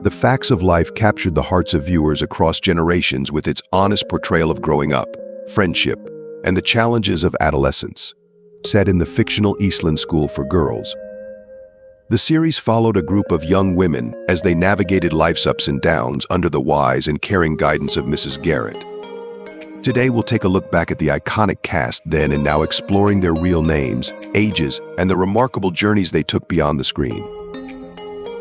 The Facts of Life captured the hearts of viewers across generations with its honest portrayal of growing up, friendship, and the challenges of adolescence. Set in the fictional Eastland School for Girls, the series followed a group of young women as they navigated life's ups and downs under the wise and caring guidance of Mrs. Garrett. Today we'll take a look back at the iconic cast then and now, exploring their real names, ages, and the remarkable journeys they took beyond the screen.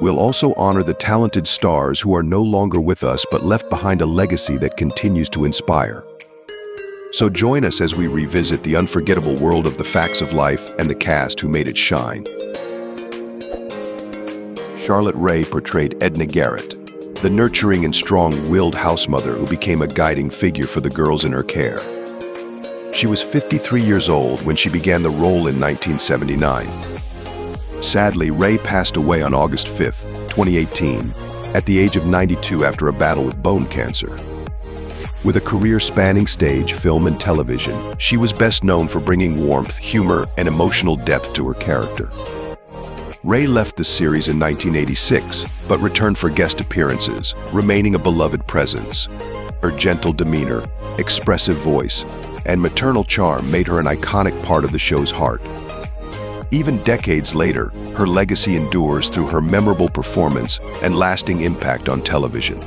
We'll also honor the talented stars who are no longer with us but left behind a legacy that continues to inspire. So join us as we revisit the unforgettable world of The Facts of Life and the cast who made it shine. Charlotte Rae portrayed Edna Garrett, the nurturing and strong-willed housemother who became a guiding figure for the girls in her care. She was 53 years old when she began the role in 1979. Sadly, Rae passed away on August 5, 2018, at the age of 92 after a battle with bone cancer. With a career spanning stage, film, and television, she was best known for bringing warmth, humor, and emotional depth to her character. Rae left the series in 1986, but returned for guest appearances, remaining a beloved presence. Her gentle demeanor, expressive voice, and maternal charm made her an iconic part of the show's heart. Even decades later, her legacy endures through her memorable performance and lasting impact on television.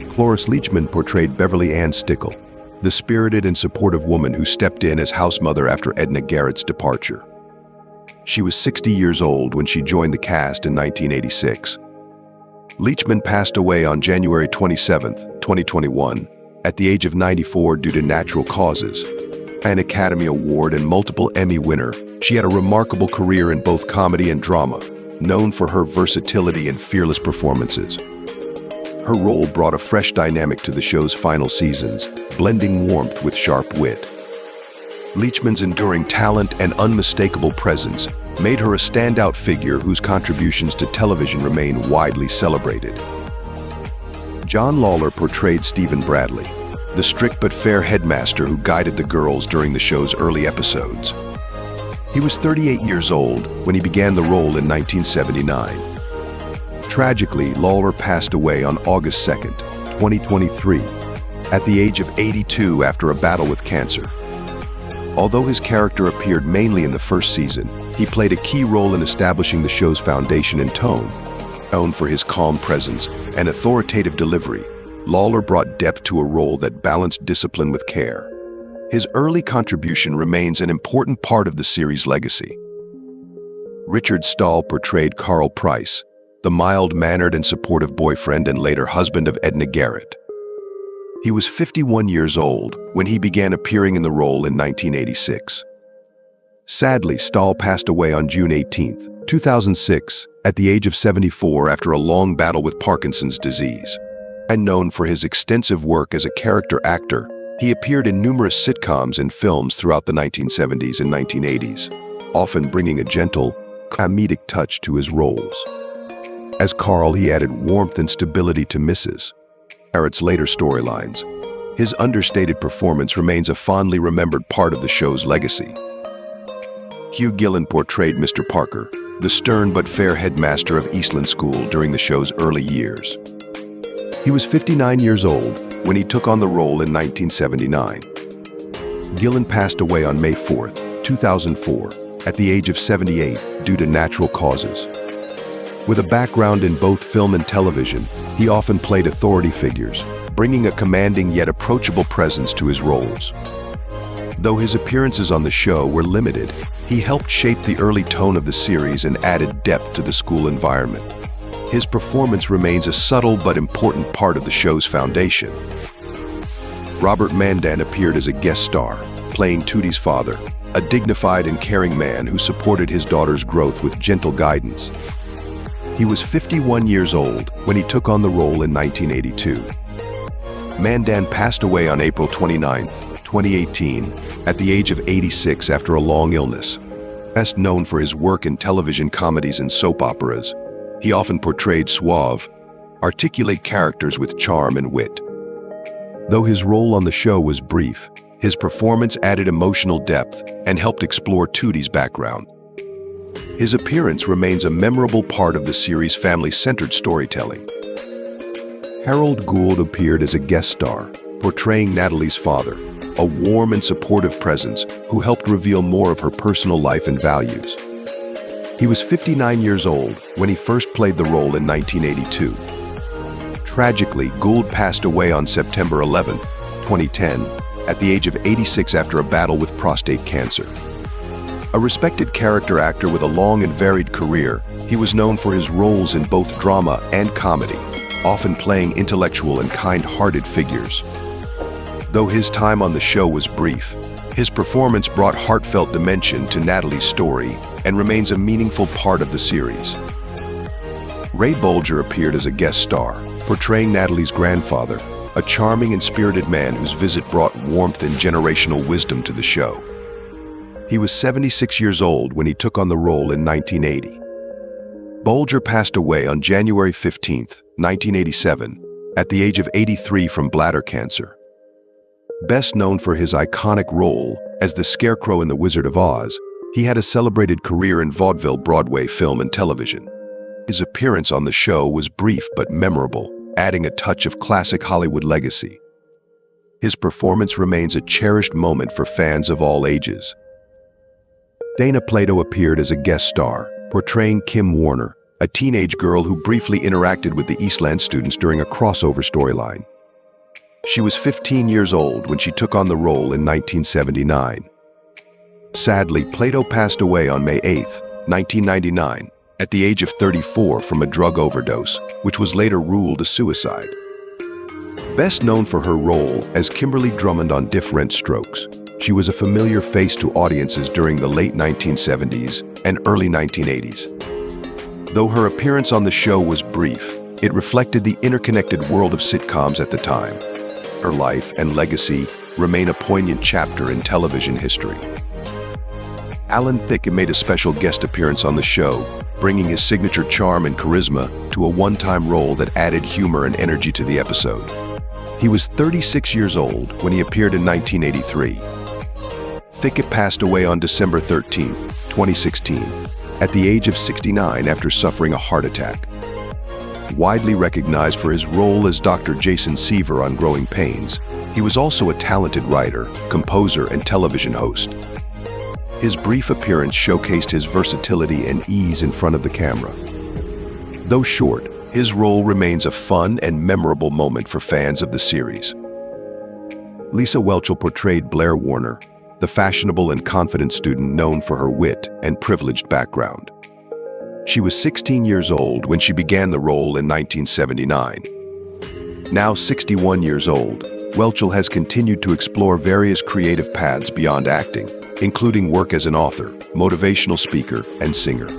Chloris Leechman portrayed Beverly Ann Stickle, the spirited and supportive woman who stepped in as housemother after Edna Garrett's departure. She was 60 years old when she joined the cast in 1986. Leechman passed away on January 27, 2021, at the age of 94 due to natural causes. An Academy Award and multiple Emmy winner, she had a remarkable career in both comedy and drama, known for her versatility and fearless performances. Her role brought a fresh dynamic to the show's final seasons, blending warmth with sharp wit. Leechman's enduring talent and unmistakable presence made her a standout figure whose contributions to television remain widely celebrated. John Lawler portrayed Stephen Bradley, the strict but fair headmaster who guided the girls during the show's early episodes. He was 38 years old when he began the role in 1979. Tragically, Lawler passed away on August 2, 2023, at the age of 82 after a battle with cancer. Although his character appeared mainly in the first season, he played a key role in establishing the show's foundation and tone. Known for his calm presence and authoritative delivery, Lawler brought depth to a role that balanced discipline with care. His early contribution remains an important part of the series' legacy. Richard Stahl portrayed Carl Price, the mild-mannered and supportive boyfriend and later husband of Edna Garrett. He was 51 years old when he began appearing in the role in 1986. Sadly, Stahl passed away on June 18, 2006, at the age of 74 after a long battle with Parkinson's disease. And known for his extensive work as a character actor, he appeared in numerous sitcoms and films throughout the 1970s and 1980s, often bringing a gentle, comedic touch to his roles. As Carl, he added warmth and stability to Mrs. Garrett's later storylines. His understated performance remains a fondly remembered part of the show's legacy. Hugh Gillan portrayed Mr. Parker, the stern but fair headmaster of Eastland School during the show's early years. He was 59 years old when he took on the role in 1979. Gillan passed away on May 4, 2004, at the age of 78 due to natural causes. With a background in both film and television, he often played authority figures, bringing a commanding yet approachable presence to his roles. Though his appearances on the show were limited, he helped shape the early tone of the series and added depth to the school environment. His performance remains a subtle but important part of the show's foundation. Robert Mandan appeared as a guest star, playing Tootie's father, a dignified and caring man who supported his daughter's growth with gentle guidance. He was 51 years old when he took on the role in 1982. Mandan passed away on April 29, 2018, at the age of 86 after a long illness. Best known for his work in television comedies and soap operas, he often portrayed suave, articulate characters with charm and wit. Though his role on the show was brief, his performance added emotional depth and helped explore Tootie's background. His appearance remains a memorable part of the series' family-centered storytelling. Harold Gould appeared as a guest star, portraying Natalie's father, a warm and supportive presence who helped reveal more of her personal life and values. He was 59 years old when he first played the role in 1982. Tragically, Gould passed away on September 11, 2010, at the age of 86 after a battle with prostate cancer. A respected character actor with a long and varied career, he was known for his roles in both drama and comedy, often playing intellectual and kind-hearted figures. Though his time on the show was brief, his performance brought heartfelt dimension to Natalie's story and remains a meaningful part of the series. Ray Bolger appeared as a guest star, portraying Natalie's grandfather, a charming and spirited man whose visit brought warmth and generational wisdom to the show. He was 76 years old when he took on the role in 1980. Bolger passed away on January 15, 1987, at the age of 83 from bladder cancer. Best known for his iconic role as the Scarecrow in The Wizard of Oz, he had a celebrated career in vaudeville, Broadway, film, and television. His appearance on the show was brief but memorable, adding a touch of classic Hollywood legacy. His performance remains a cherished moment for fans of all ages. Dana Plato appeared as a guest star, portraying Kim Warner, a teenage girl who briefly interacted with the Eastland students during a crossover storyline. She was 15 years old when she took on the role in 1979. Sadly, Plato passed away on May 8, 1999, at the age of 34 from a drug overdose, which was later ruled a suicide. Best known for her role as Kimberly Drummond on Different Strokes, she was a familiar face to audiences during the late 1970s and early 1980s. Though her appearance on the show was brief, it reflected the interconnected world of sitcoms at the time. Her life and legacy remain a poignant chapter in television history. Alan Thicken made a special guest appearance on the show, bringing his signature charm and charisma to a one-time role that added humor and energy to the episode. He was 36 years old when he appeared in 1983. Thicken passed away on December 13, 2016, at the age of 69 after suffering a heart attack. Widely recognized for his role as Dr. Jason Seaver on Growing Pains, he was also a talented writer, composer, and television host. His brief appearance showcased his versatility and ease in front of the camera. Though short, his role remains a fun and memorable moment for fans of the series. Lisa Welchel portrayed Blair Warner, the fashionable and confident student known for her wit and privileged background. She was 16 years old when she began the role in 1979. Now 61 years old, Welchel has continued to explore various creative paths beyond acting, including work as an author, motivational speaker, and singer.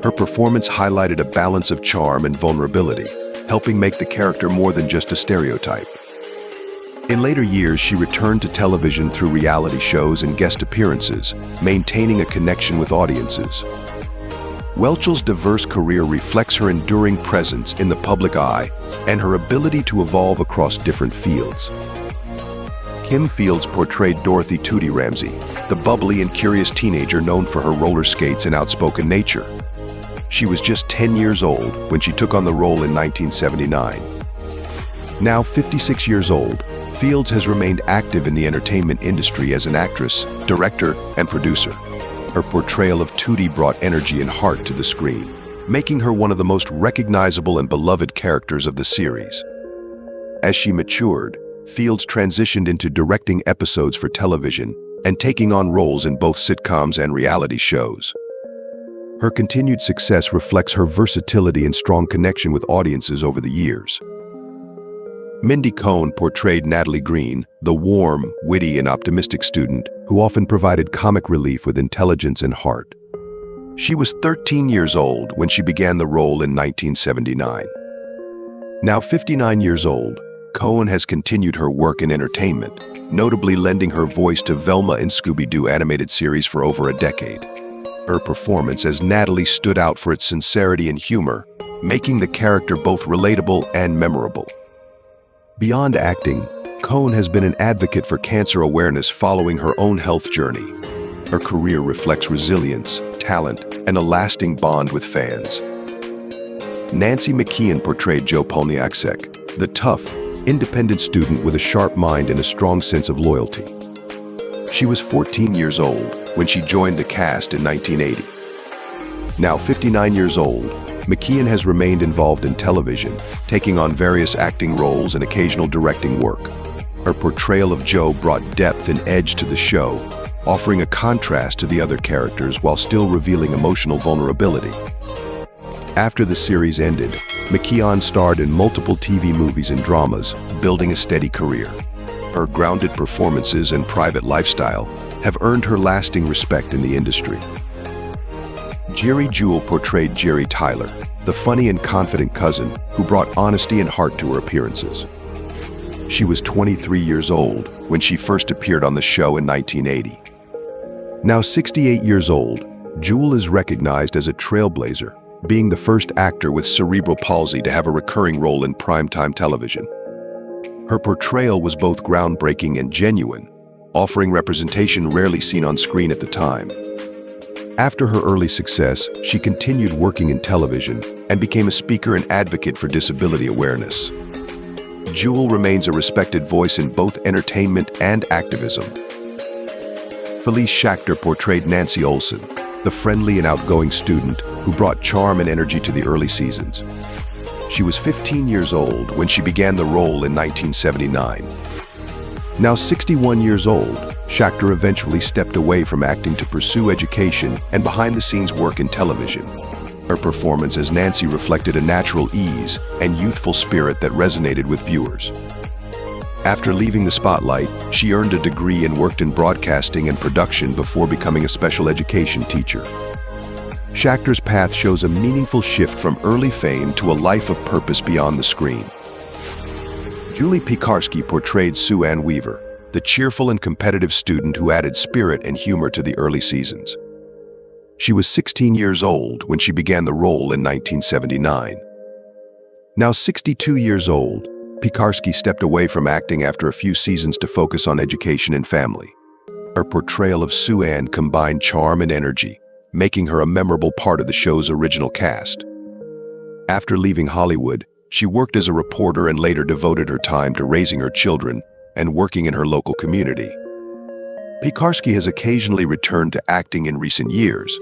Her performance highlighted a balance of charm and vulnerability, helping make the character more than just a stereotype. In later years, she returned to television through reality shows and guest appearances, maintaining a connection with audiences. Welchel's diverse career reflects her enduring presence in the public eye and her ability to evolve across different fields. Kim Fields portrayed Dorothy Tootie Ramsey, the bubbly and curious teenager known for her roller skates and outspoken nature. She was just 10 years old when she took on the role in 1979. Now 56 years old, Fields has remained active in the entertainment industry as an actress, director, and producer. Her portrayal of Tootie brought energy and heart to the screen, making her one of the most recognizable and beloved characters of the series. As she matured, Fields transitioned into directing episodes for television and taking on roles in both sitcoms and reality shows. Her continued success reflects her versatility and strong connection with audiences over the years. Mindy Conn portrayed Natalie Green, the warm, witty, and optimistic student who often provided comic relief with intelligence and heart. She was 13 years old when she began the role in 1979. Now 59 years old, Conn has continued her work in entertainment, notably lending her voice to Velma and Scooby-Doo animated series for over a decade. Her performance as Natalie stood out for its sincerity and humor, making the character both relatable and memorable. Beyond acting, Conn has been an advocate for cancer awareness following her own health journey. Her career reflects resilience, talent and a lasting bond with fans. Nancy McKeon portrayed Joe Polniaksek, the tough, independent student with a sharp mind and a strong sense of loyalty. She was 14 years old when she joined the cast in 1980. Now 59 years old, McKeon has remained involved in television, taking on various acting roles and occasional directing work. Her portrayal of Joe brought depth and edge to the show, offering a contrast to the other characters while still revealing emotional vulnerability. After the series ended, McKeon starred in multiple TV movies and dramas, building a steady career. Her grounded performances and private lifestyle have earned her lasting respect in the industry. Juel portrayed Jerry Tyler, the funny and confident cousin who brought honesty and heart to her appearances. She was 23 years old when she first appeared on the show in 1980. Now 68 years old, Juel is recognized as a trailblazer, being the first actor with cerebral palsy to have a recurring role in primetime television. Her portrayal was both groundbreaking and genuine, offering representation rarely seen on screen at the time. After her early success, she continued working in television and became a speaker and advocate for disability awareness. Juel remains a respected voice in both entertainment and activism. Feliz Shakar portrayed Nancy Olson, the friendly and outgoing student who brought charm and energy to the early seasons. She was 15 years old when she began the role in 1979. Now 61 years old, Shakar eventually stepped away from acting to pursue education and behind-the-scenes work in television. Her performance as Nancy reflected a natural ease and youthful spirit that resonated with viewers. After leaving the spotlight, she earned a degree and worked in broadcasting and production before becoming a special education teacher. Shakar's path shows a meaningful shift from early fame to a life of purpose beyond the screen. Julie Picarski portrayed Sue Ann Weaver, the cheerful and competitive student who added spirit and humor to the early seasons. She was 16 years old when she began the role in 1979. Now 62 years old, Picarski stepped away from acting after a few seasons to focus on education and family. Her portrayal of Sue Ann combined charm and energy, making her a memorable part of the show's original cast. After leaving Hollywood, she worked as a reporter and later devoted her time to raising her children and working in her local community. Picarski has occasionally returned to acting in recent years.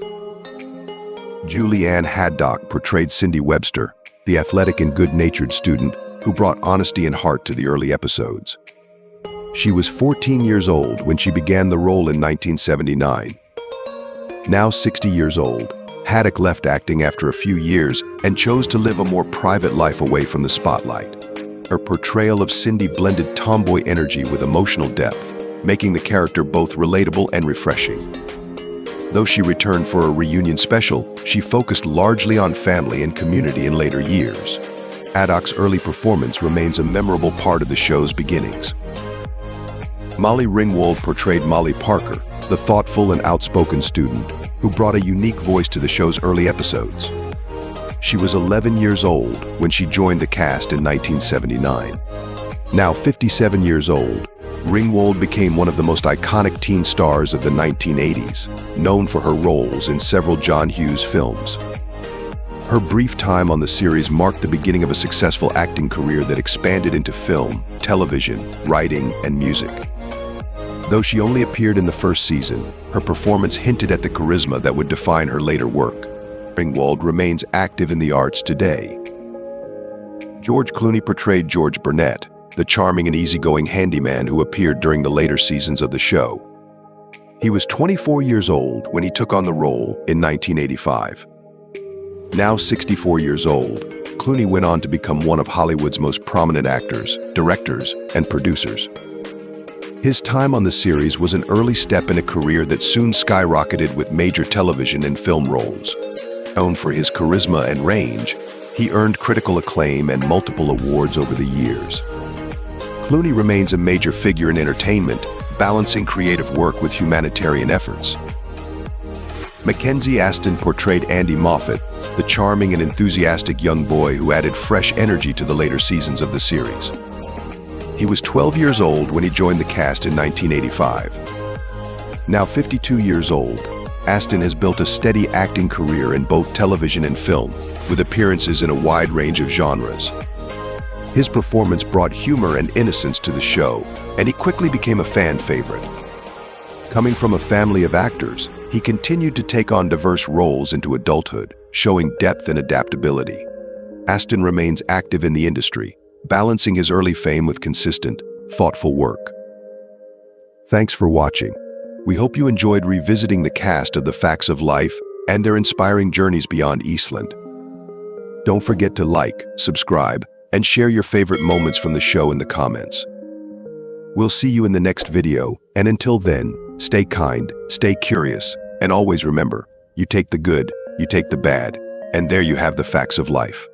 Julianne Haddock portrayed Cindy Webster, the athletic and good-natured student who brought honesty and heart to the early episodes. She was 14 years old when she began the role in 1979. Now 60 years old, Haddock left acting after a few years and chose to live a more private life away from the spotlight. Her portrayal of Cindy blended tomboy energy with emotional depth, making the character both relatable and refreshing. Though she returned for a reunion special, she focused largely on family and community in later years. Haddock's early performance remains a memorable part of the show's beginnings. Molly Ringwald portrayed Molly Parker, the thoughtful and outspoken student who brought a unique voice to the show's early episodes. She was 11 years old when she joined the cast in 1979. Now 57 years old, Ringwald became one of the most iconic teen stars of the 1980s, known for her roles in several John Hughes films. Her brief time on the series marked the beginning of a successful acting career that expanded into film, television, writing, and music. Though she only appeared in the first season, her performance hinted at the charisma that would define her later work. Ringwald remains active in the arts today. George Clooney portrayed George Burnett, the charming and easygoing handyman who appeared during the later seasons of the show. He was 24 years old when he took on the role in 1985. Now 64 years old, Clooney went on to become one of Hollywood's most prominent actors, directors, and producers. His time on the series was an early step in a career that soon skyrocketed with major television and film roles. Known for his charisma and range, he earned critical acclaim and multiple awards over the years. Clooney remains a major figure in entertainment, balancing creative work with humanitarian efforts. Mckenzie Aston portrayed Andy Moffat, the charming and enthusiastic young boy who added fresh energy to the later seasons of the series. He was 12 years old when he joined the cast in 1985. Now 52 years old, Aston has built a steady acting career in both television and film, with appearances in a wide range of genres. His performance brought humor and innocence to the show, and he quickly became a fan favorite. Coming from a family of actors, he continued to take on diverse roles into adulthood, showing depth and adaptability. Aston remains active in the industry, balancing his early fame with consistent, thoughtful work. Thanks for watching. We hope you enjoyed revisiting the cast of The Facts of Life and their inspiring journeys beyond Eastland. Don't forget to like, subscribe, and share your favorite moments from the show in the comments. We'll see you in the next video, and until then, stay kind, stay curious, and always remember, you take the good, you take the bad, and there you have the facts of life.